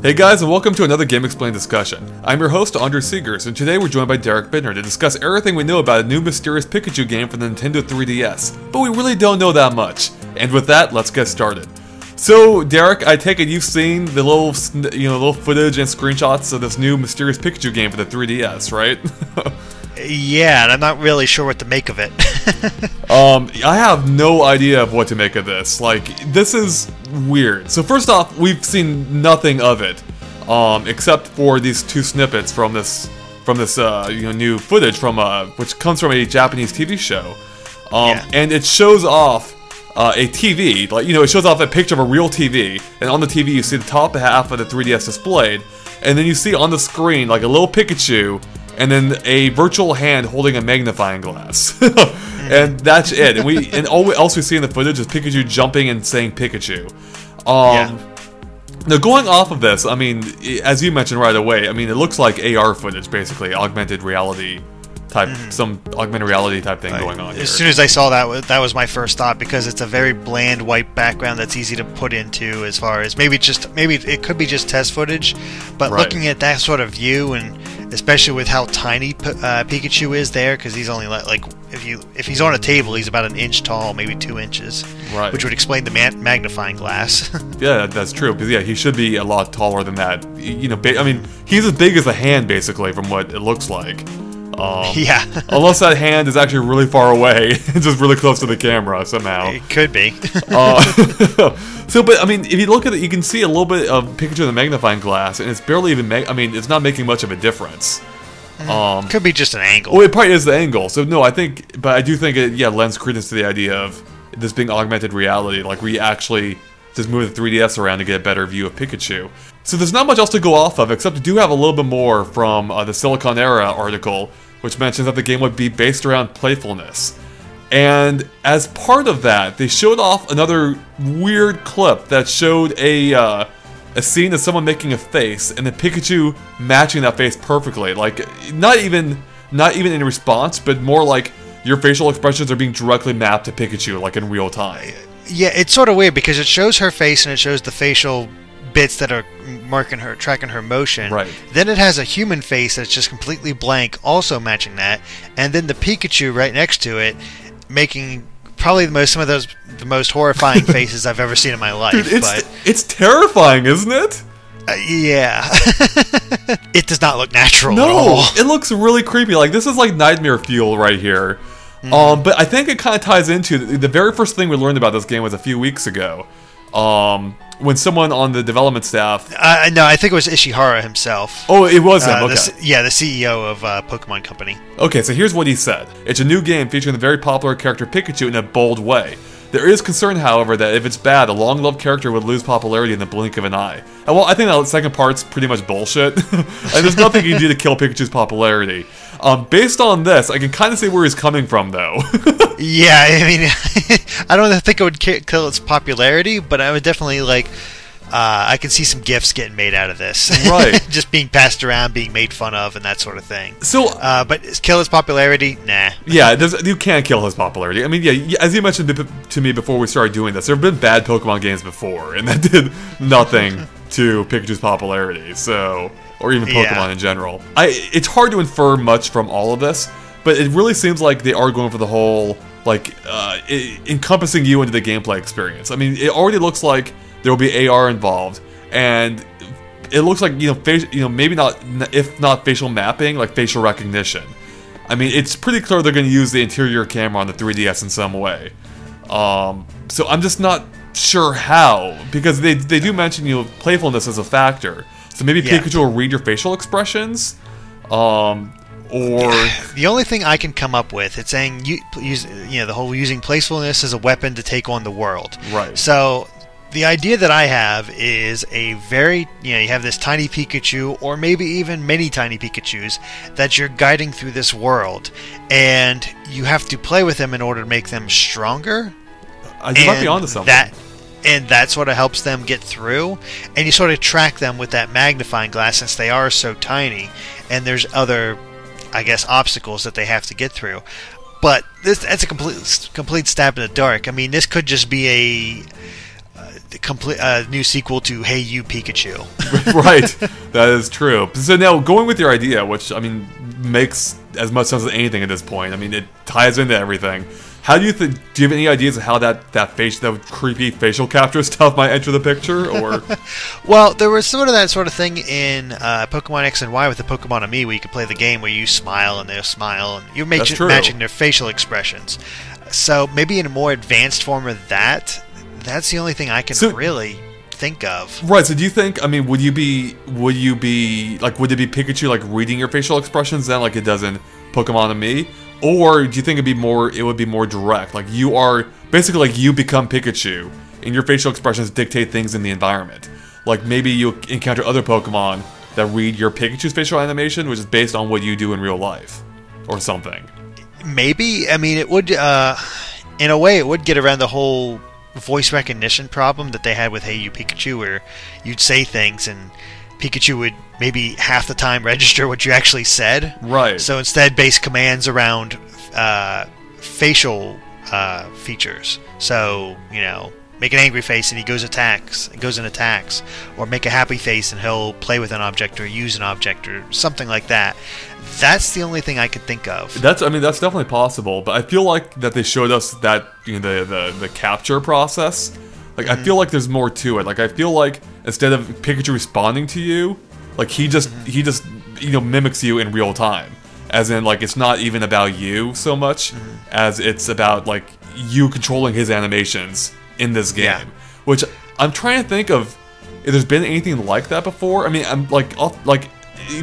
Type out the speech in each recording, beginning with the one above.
Hey guys, and welcome to another GameXplain discussion. I'm your host, Andre Seegers, and today we're joined by Derek Bittner to discuss everything we know about a new mysterious Pikachu game for the Nintendo 3DS, but we really don't know that much. And with that, let's get started. So, Derek, I take it you've seen the little footage and screenshots of this new mysterious Pikachu game for the 3DS, right? Yeah, and I'm not really sure what to make of it. I have no idea of what to make of this. Like, this is weird. So first off, we've seen nothing of it, except for these two snippets from this new footage from which comes from a Japanese TV show, and it shows off a TV. Like, it shows off a picture of a real TV, and on the TV you see the top half of the 3DS displayed, and then you see on the screen like a little Pikachu, and then a virtual hand holding a magnifying glass. And that's it. And all else we see in the footage is Pikachu jumping and saying Pikachu. Now, going off of this, I mean, as you mentioned right away, I mean, it looks like AR footage, basically, augmented reality type, some augmented reality type thing going on here. As soon as I saw that was my first thought, because it's a very bland white background that's easy to put into, as far as maybe it could be just test footage, but looking at that sort of view, and especially with how tiny Pikachu is there, because he's only like if he's on a table, he's about an inch tall, maybe 2 inches, which would explain the magnifying glass. Yeah, that's true, because yeah, he should be a lot taller than that. I mean, he's as big as a hand, basically, from what it looks like. Yeah. Unless that hand is actually really far away and just really close to the camera somehow. It could be. But I mean, if you look at it, you can see a little bit of Pikachu in the magnifying glass, and it's barely even. It's not making much of a difference. Could be just an angle. Well, it probably is the angle. So no, I do think it lends credence to the idea of this being augmented reality, like we actually just move the 3DS around to get a better view of Pikachu. So there's not much else to go off of, except to do have a little bit more from the Silicon Era article, which mentions that the game would be based around playfulness. And as part of that, they showed off another weird clip that showed a scene of someone making a face, and then Pikachu matching that face perfectly. Like, not even in response, but more like your facial expressions are being directly mapped to Pikachu, like in real time. Yeah, it's sort of weird, because it shows her face and it shows the facial bits that are tracking her motion. Right. Then it has a human face that's just completely blank, also matching that, and then the Pikachu right next to it, making probably the most horrifying faces I've ever seen in my life. Dude, it's terrifying, isn't it? Yeah. It does not look natural at all. No, it looks really creepy. Like, this is like nightmare fuel right here. But I think it kind of ties into the very first thing we learned about this game was a few weeks ago. When someone on the development staff... no, I think it was Ishihara himself. Oh, it was him, okay. The CEO of Pokemon Company. Okay, so here's what he said. It's a new game featuring the very popular character Pikachu in a bold way. There is concern, however, that if it's bad, a long-loved character would lose popularity in the blink of an eye. And well, I think that second part's pretty much bullshit. And there's nothing you can do to kill Pikachu's popularity. Based on this, I can kind of see where he's coming from, though. Yeah, I mean, I don't think it would kill its popularity, but I would definitely, I can see some GIFs getting made out of this. Right. Just being passed around, being made fun of, and that sort of thing. So, but kill his popularity? Nah. Yeah, you can't kill his popularity. I mean, yeah, as you mentioned to me before we started doing this, there have been bad Pokemon games before, and that did nothing to Pikachu's popularity, so... Or even Pokemon in general. It's hard to infer much from all of this, but it really seems like they are going for the whole, encompassing you into the gameplay experience. I mean, it already looks like there will be AR involved, and it looks like, maybe not, if not facial mapping, like facial recognition. I mean, it's pretty clear they're going to use the interior camera on the 3DS in some way. So I'm just not sure how, because they do mention, playfulness as a factor. So maybe Pikachu will read your facial expressions, or... The only thing I can come up with, it's saying the whole using playfulness as a weapon to take on the world. Right. So The idea that I have is a very, you have this tiny Pikachu, or maybe even many tiny Pikachus, that you're guiding through this world, and you have to play with them in order to make them stronger. You might be onto something. And that sort of helps them get through, and you sort of track them with that magnifying glass since they are so tiny, and there's other, I guess, obstacles that they have to get through. But that's a complete stab in the dark. I mean, this could just be a new sequel to Hey You Pikachu. Right, that is true. So now, going with your idea, which, I mean, makes as much sense as anything at this point. I mean, it ties into everything. How do you think? Do you have any ideas of how that creepy facial capture stuff might enter the picture? Or well, there was that sort of thing in Pokemon X and Y with the Pokemon and Me, where you could play the game where you smile and they'll smile, and you're matching their facial expressions. So maybe in a more advanced form of that. That's the only thing I can really think of. Right. So do you think? I mean, would it be Pikachu like reading your facial expressions then, like it does in Pokemon and Me? Or do you think it would be more direct? Like you are basically like you become Pikachu, and your facial expressions dictate things in the environment. Like maybe you encounter other Pokemon that read your Pikachu's facial animation, which is based on what you do in real life, or something. Maybe. I mean, it would. In a way, it would get around the whole voice recognition problem that they had with Hey You Pikachu, where you'd say things and Pikachu would maybe half the time register what you actually said. Right. So instead base commands around facial features. So, make an angry face and he goes and attacks. Or make a happy face and he'll play with an object or use an object or something like that. That's the only thing I could think of. That's definitely possible, but I feel like that they showed us that the capture process. Like I feel like there's more to it. Like I feel like instead of Pikachu responding to you, like he just mimics you in real time. As in, like, it's not even about you so much as it's about like you controlling his animations in this game. Yeah. Which I'm trying to think of if there's been anything like that before. I mean, I'm like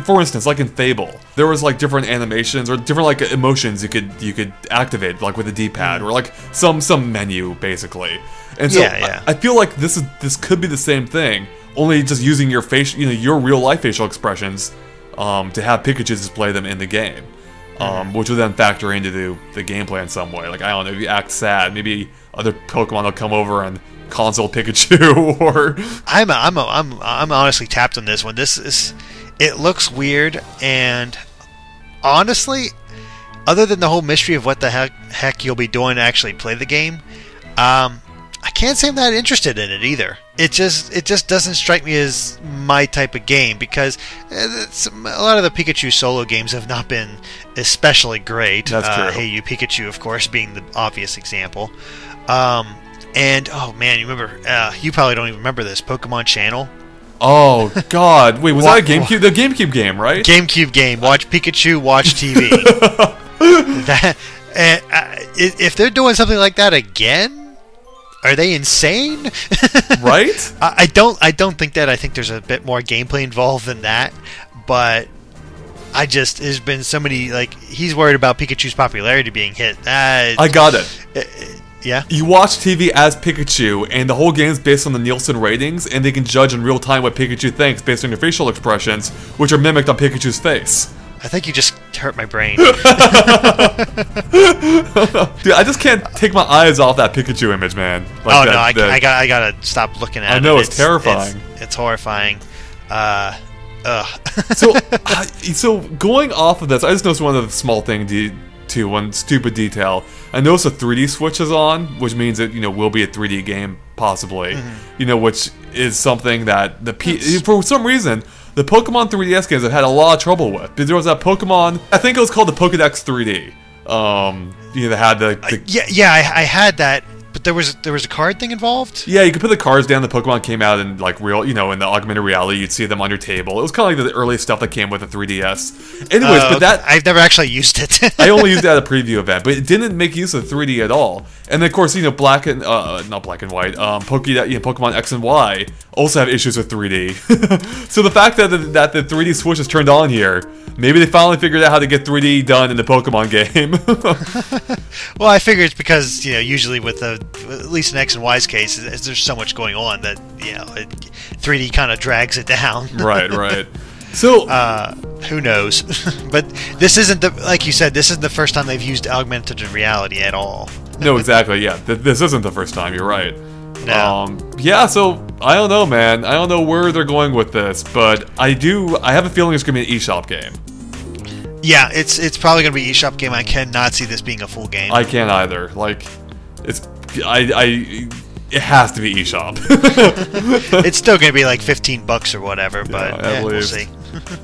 for instance, like in Fable, there was like different animations or different like emotions you could activate like with a D-pad or like some menu basically. And so I feel like this could be the same thing, only just using your your real life facial expressions to have Pikachu display them in the game, which will then factor into the gameplay in some way. Like I don't know, if you act sad, maybe other Pokemon will come over and console Pikachu. Or I'm honestly tapped on this one. It looks weird, and honestly, other than the whole mystery of what the heck you'll be doing to actually play the game, I can't say I'm that interested in it either. It just doesn't strike me as my type of game, because a lot of the Pikachu solo games have not been especially great. That's true. Hey You Pikachu, of course, being the obvious example. And oh man, you remember? You probably don't even remember this Pokemon Channel. Oh God! Wait, was that a GameCube? The GameCube game, right? GameCube game. Watch Pikachu, watch TV. If they're doing something like that again, are they insane? Right? I don't think that. I think there's a bit more gameplay involved than that. But there's been so many, like, he's worried about Pikachu's popularity being hit. I got it. Yeah? You watch TV as Pikachu, and the whole game is based on the Nielsen ratings, and they can judge in real time what Pikachu thinks based on your facial expressions, which are mimicked on Pikachu's face. I think you just hurt my brain. Dude, I just can't take my eyes off that Pikachu image, man. Like I gotta stop looking at it. I know, it's terrifying. It's horrifying. So going off of this, I just noticed one of the small things one stupid detail. I noticed a 3D switch is on, which means it will be a 3D game possibly. Which is something that for some reason the Pokemon 3DS games have had a lot of trouble with. There was that Pokemon, I think it was called the Pokédex 3D. They had I had that. But there was a card thing involved? Yeah, you could put the cards down. The Pokemon came out in like real, in the augmented reality, you'd see them on your table. It was kind of like the early stuff that came with the 3DS. Anyways, but that I've never actually used it. I only used it at a preview event, but it didn't make use of 3D at all. And then of course, not black and white. Pokemon X and Y also have issues with 3D. So the fact that the 3D switch is turned on here, maybe they finally figured out how to get 3D done in the Pokemon game. Well, I figure it's because usually with the at least in X and Y's case, is there's so much going on that 3D kind of drags it down. Right. So who knows? But this isn't like you said. This isn't the first time they've used augmented reality at all. No, exactly. Yeah, this isn't the first time. You're right. No. Yeah. So I don't know, man. I don't know where they're going with this, but I have a feeling it's gonna be an eShop game. Yeah, it's probably gonna be an eShop game. I cannot see this being a full game. I can't either. Like, it has to be eShop. It's still gonna be like $15 or whatever, but we'll see.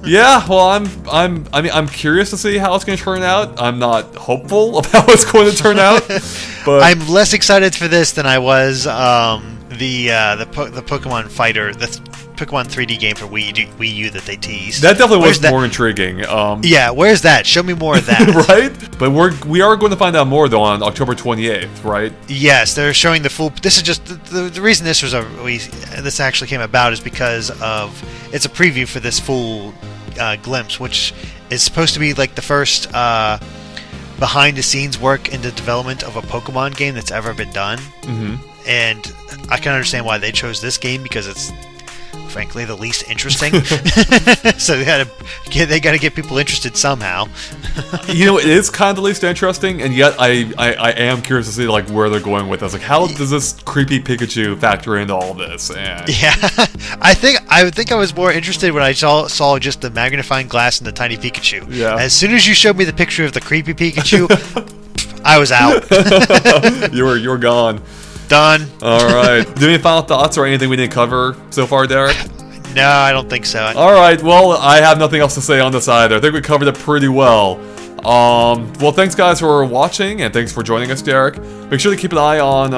Yeah, well, I'm curious to see how it's going to turn out. I'm not hopeful of how it's going to turn out, but I'm less excited for this than I was the Pokemon Fighter, the Pokemon 3D game for Wii U that they teased. That definitely was more intriguing. Yeah, where's that? Show me more of that. Right? But we are going to find out more though on October 28th, right? Yes, they're showing the full. This is just the reason this was this actually came about is because of it's a preview for this full glimpse, which is supposed to be like the first behind the scenes work in the development of a Pokemon game that's ever been done. Mm-hmm. And I can understand why they chose this game because it's frankly the least interesting. So they got to get people interested somehow. It is kind of the least interesting, and yet I am curious to see like where they're going with this. Like, how does this creepy Pikachu factor into all this? And yeah, I think I was more interested when I saw just the magnifying glass and the tiny Pikachu. Yeah. As soon as you showed me the picture of the creepy Pikachu, I was out. you were gone. Done. All right. Do you have any final thoughts or anything we didn't cover so far, Derek? No, I don't think so. All right. Well, I have nothing else to say on this either. I think we covered it pretty well. Well, thanks guys for watching, and thanks for joining us, Derek. Make sure to keep an eye on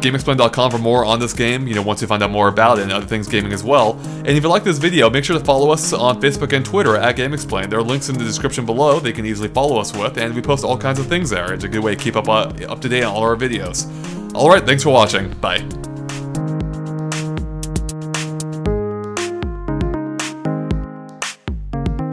GameXplain.com for more on this game, once you find out more about it and other things gaming as well. And if you like this video, make sure to follow us on Facebook and Twitter at GameXplain. There are links in the description below they can easily follow us with, and we post all kinds of things there. It's a good way to keep up to date on all our videos. Alright, thanks for watching. Bye.